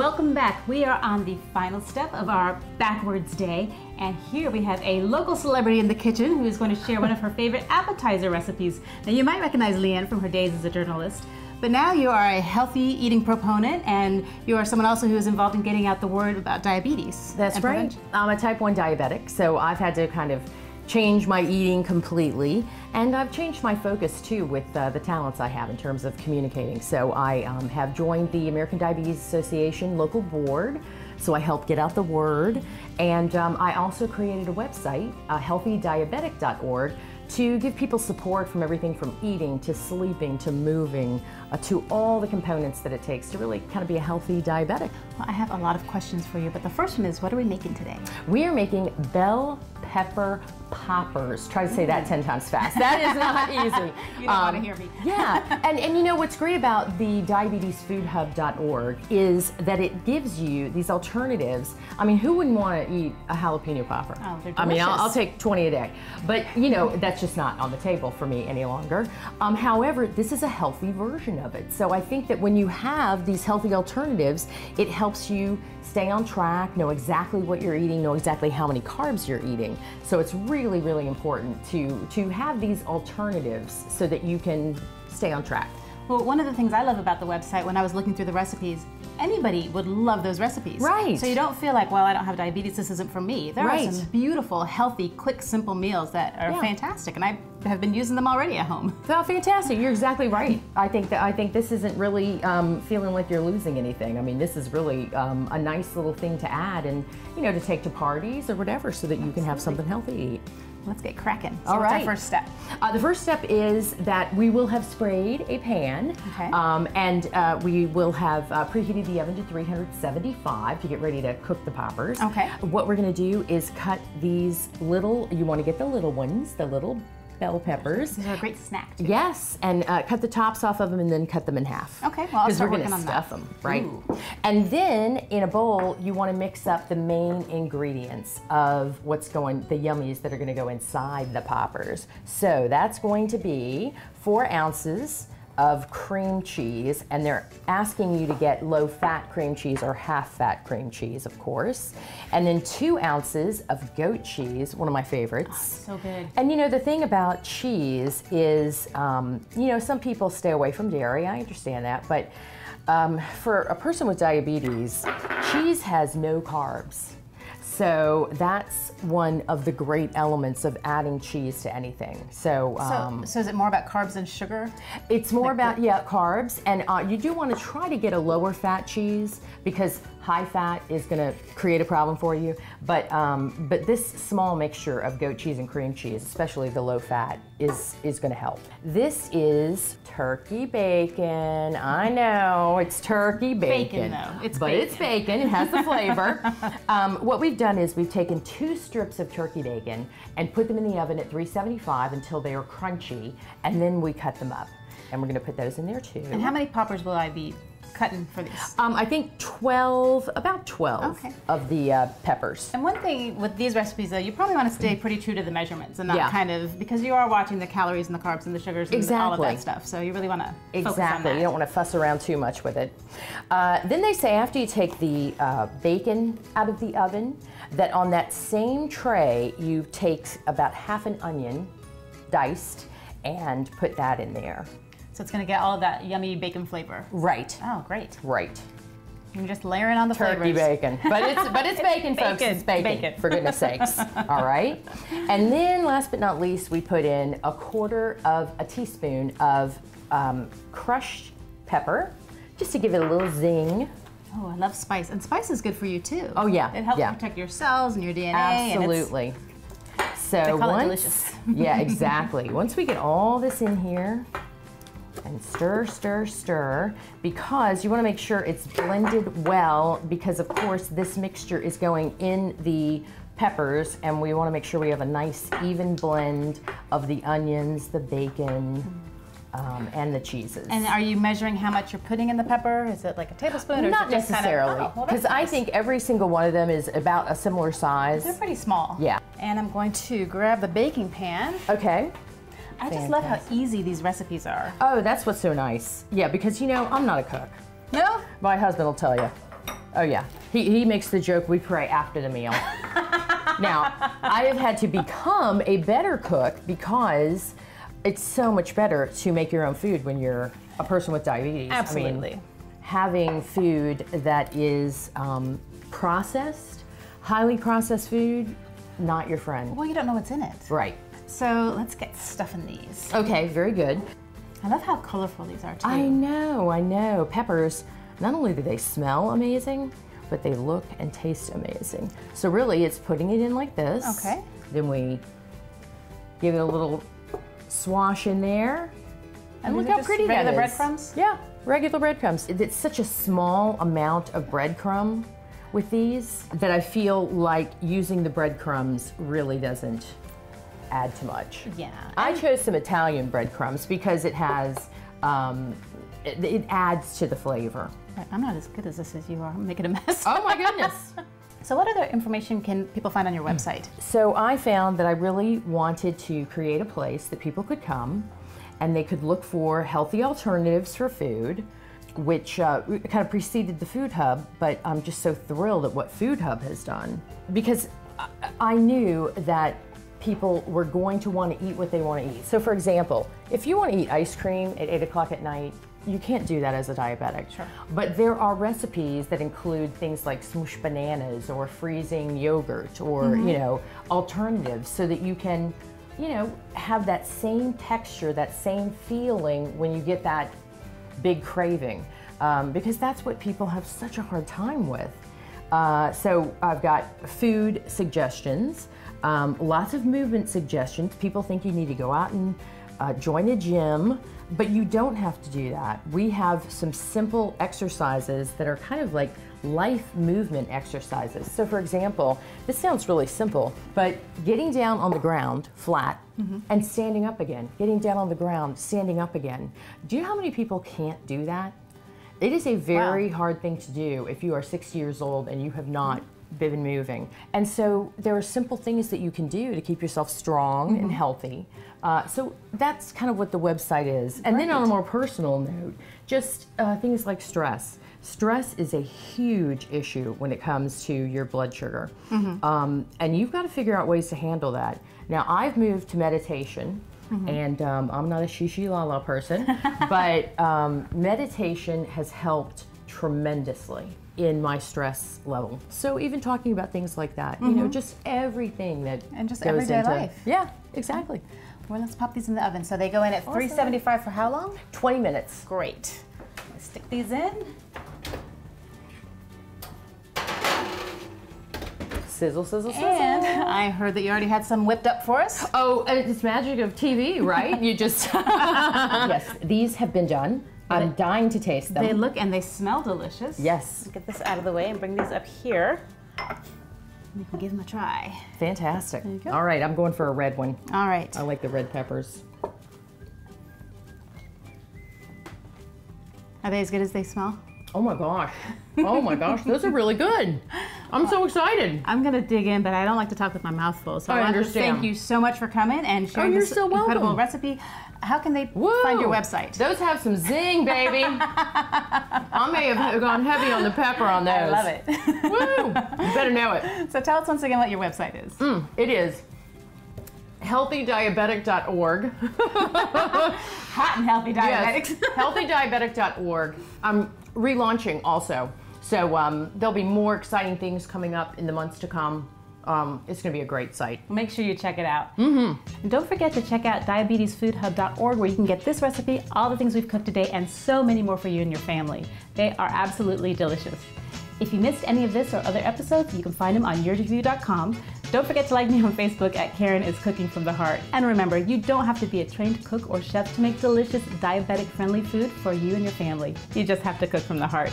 welcome back. We are on the final step of our backwards day, and here we have a local celebrity in the kitchen who is going to share one of her favorite appetizer recipes. Now, you might recognize LeAnne from her days as a journalist, but now you are a healthy eating proponent, and you are someone also who is involved in getting out the word about diabetes. That's right. I'm a type 1 diabetic, so I've had to kind of change my eating completely, and I've changed my focus too with the talents I have in terms of communicating. So I have joined the American Diabetes Association local board, so I help get out the word, and I also created a website, healthydiabetic.org, to give people support from everything from eating to sleeping to moving to all the components that it takes to really kind of be a healthy diabetic. Well, I have a lot of questions for you, but the first one is, what are we making today? We are making bell pepper poppers. Try to say that 10 times fast. That is not easy. You don't want to hear me. Yeah, and you know what's great about the diabetesfoodhub.org is that it gives you these alternatives. I mean, who wouldn't want to eat a jalapeno popper? Oh, they're delicious. I mean, I'll take 20 a day. But you know, that's just not on the table for me any longer. However, this is a healthy version of it. So I think that when you have these healthy alternatives, it helps you stay on track, know exactly what you're eating, know exactly how many carbs you're eating. So it's really, really important to have these alternatives so that you can stay on track. Well, one of the things I love about the website, when I was looking through the recipes, anybody would love those recipes. Right. So you don't feel like, well, I don't have diabetes, this isn't for me. There Right. are some beautiful, healthy, quick, simple meals that are fantastic, and I have been using them already at home. Well, fantastic. You're exactly right. I think this isn't really feeling like you're losing anything. I mean, this is really a nice little thing to add, and you know, to take to parties or whatever, so that you can have something healthy to eat. Let's get cracking. So All what's right. our first step? The first step is that we will have sprayed a pan, Okay. and we will have preheated the oven to 375 to get ready to cook the poppers. Okay. What we're going to do is cut these little, you want to get the little ones, the little bell peppers. These are a great snack, too. Yes, and cut the tops off of them and then cut them in half. Okay, well, I'll start we're working gonna on stuff that. them, right? Ooh. And then in a bowl, you want to mix up the main ingredients of what's going, the yummies that are going to go inside the poppers. So that's going to be 4 ounces of cream cheese, and they're asking you to get low-fat cream cheese or half-fat cream cheese, of course. And then 2 ounces of goat cheese, one of my favorites. So good. And you know, the thing about cheese is, you know, some people stay away from dairy, I understand that, but for a person with diabetes, cheese has no carbs. So that's one of the great elements of adding cheese to anything. So So is it more about carbs than sugar? it's more about, carbs, and you do want to try to get a lower fat cheese because high fat is going to create a problem for you. But this small mixture of goat cheese and cream cheese, especially the low fat, is going to help. This is turkey bacon. I know, it's turkey bacon. Bacon, though. It's but bacon. it's bacon. It has the flavor. What we've done is we've taken 2 strips of turkey bacon and put them in the oven at 375 until they are crunchy, and then we cut them up. And we're going to put those in there too. And how many poppers will I be cutting for these? I think 12, about 12 Okay. of the peppers. And one thing with these recipes, though, you probably want to stay pretty true to the measurements and not Yeah. kind of, because you are watching the calories and the carbs and the sugars and all of that stuff. So you really want to focus on Exactly. that. You don't want to fuss around too much with it. Then they say after you take the bacon out of the oven, that on that same tray you take about half an onion, diced, and put that in there. So it's going to get all of that yummy bacon flavor. Right. Oh, great. Right. You can just layer it on the Turkey flavors. bacon. But it's bacon, folks. Bacon. It's bacon, Bacon. for goodness sakes. All right. And then last but not least, we put in a 1/4 of a teaspoon of crushed pepper, just to give it a little zing. Oh, I love spice. And spice is good for you, too. Oh, yeah. It helps yeah. protect your cells and your DNA. Absolutely. So They call it once, delicious. yeah, exactly. Once we get all this in here, and stir, stir, stir, because you want to make sure it's blended well, because of course this mixture is going in the peppers, and we want to make sure we have a nice even blend of the onions, the bacon, and the cheeses. And are you measuring how much you're putting in the pepper? Is it like a tablespoon? Or Not is it just necessarily, kind of, oh, well, because that's I nice. think every single one of them is about a similar size. They're pretty small. Yeah. And I'm going to grab the baking pan. Okay. I just love how easy these recipes are. Oh, that's what's so nice. Yeah, because you know, I'm not a cook. No? My husband will tell you. Oh yeah, he makes the joke, we pray after the meal. Now, I have had to become a better cook because it's so much better to make your own food when you're a person with diabetes. Absolutely. I mean, having food that is processed, highly processed food, not your friend. Well, you don't know what's in it. Right. So let's get stuffing these. Okay, very good. I love how colorful these are too. I know. Peppers, not only do they smell amazing, but they look and taste amazing. So really, it's putting it in like this. Okay. Then we give it a little swash in there. And look how pretty that is. Regular breadcrumbs? Yeah, regular breadcrumbs. It's such a small amount of breadcrumb with these that I feel like using the breadcrumbs really doesn't add too much. Yeah. I chose some Italian breadcrumbs because it has, it adds to the flavor. I'm not as good as this as you are. I'm making a mess. Oh my goodness. So what other information can people find on your website? So I found that I really wanted to create a place that people could come and they could look for healthy alternatives for food, which kind of preceded the Food Hub, but I'm just so thrilled at what Food Hub has done. Because I knew that people were going to want to eat what they want to eat. So for example, if you want to eat ice cream at 8 o'clock at night, you can't do that as a diabetic. Sure. But there are recipes that include things like smooshed bananas or freezing yogurt or, you know, alternatives so that you can, you know, have that same texture, that same feeling when you get that big craving. Because that's what people have such a hard time with. So I've got food suggestions, lots of movement suggestions. People think you need to go out and join a gym, but you don't have to do that. We have some simple exercises that are kind of like life movement exercises. So for example, this sounds really simple, but getting down on the ground flat and standing up again, getting down on the ground, standing up again. Do you know how many people can't do that? It is a very hard thing to do if you are 60 years old and you have not been moving. And so there are simple things that you can do to keep yourself strong and healthy. So that's kind of what the website is. And then on a more personal note, just things like stress. Stress is a huge issue when it comes to your blood sugar. And you've got to figure out ways to handle that. Now, I've moved to meditation. And I'm not a shishi-la-la person, but meditation has helped tremendously in my stress level. So even talking about things like that, you know, just everything that and just goes everyday into life. Yeah, exactly. Well, let's pop these in the oven. So they go in at 375 for how long? 20 minutes. Great. Let's stick these in. Sizzle, sizzle, sizzle. And I heard that you already had some whipped up for us. Oh, it's magic of TV, right? You just... Yes, these have been done. I'm dying to taste them. They look and they smell delicious. Yes. Let's get this out of the way and bring these up here. We can give them a try. Fantastic. There you go. All right, I'm going for a red one. All right. I like the red peppers. Are they as good as they smell? Oh my gosh. Oh my gosh, those are really good. I'm so excited. I'm gonna dig in, but I don't like to talk with my mouth full. So I I want to understand. thank you so much for coming and sharing you're this so welcome. incredible recipe. How can they Woo. find your website? Those have some zing, baby. I may have gone heavy on the pepper on those. I love it. Woo! You better know it. So tell us once again what your website is. It is healthydiabetic.org. Hot and healthy diabetics. Yes, healthydiabetic.org. I'm relaunching also. So there'll be more exciting things coming up in the months to come. It's going to be a great site. Make sure you check it out. And don't forget to check out diabetesfoodhub.org where you can get this recipe, all the things we've cooked today, and so many more for you and your family. They are absolutely delicious. If you missed any of this or other episodes, you can find them on Yurview.com. Don't forget to like me on Facebook at Karen is Cooking from the Heart. And remember, you don't have to be a trained cook or chef to make delicious, diabetic-friendly food for you and your family. You just have to cook from the heart.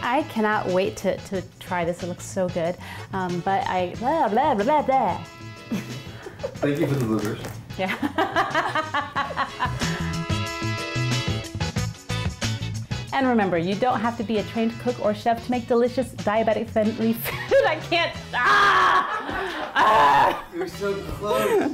I cannot wait to try this. It looks so good. But I, blah, blah, blah, blah, blah. Thank you for the bloopers. Yeah. And remember, you don't have to be a trained cook or chef to make delicious, diabetic-friendly food. I can't. You're so close.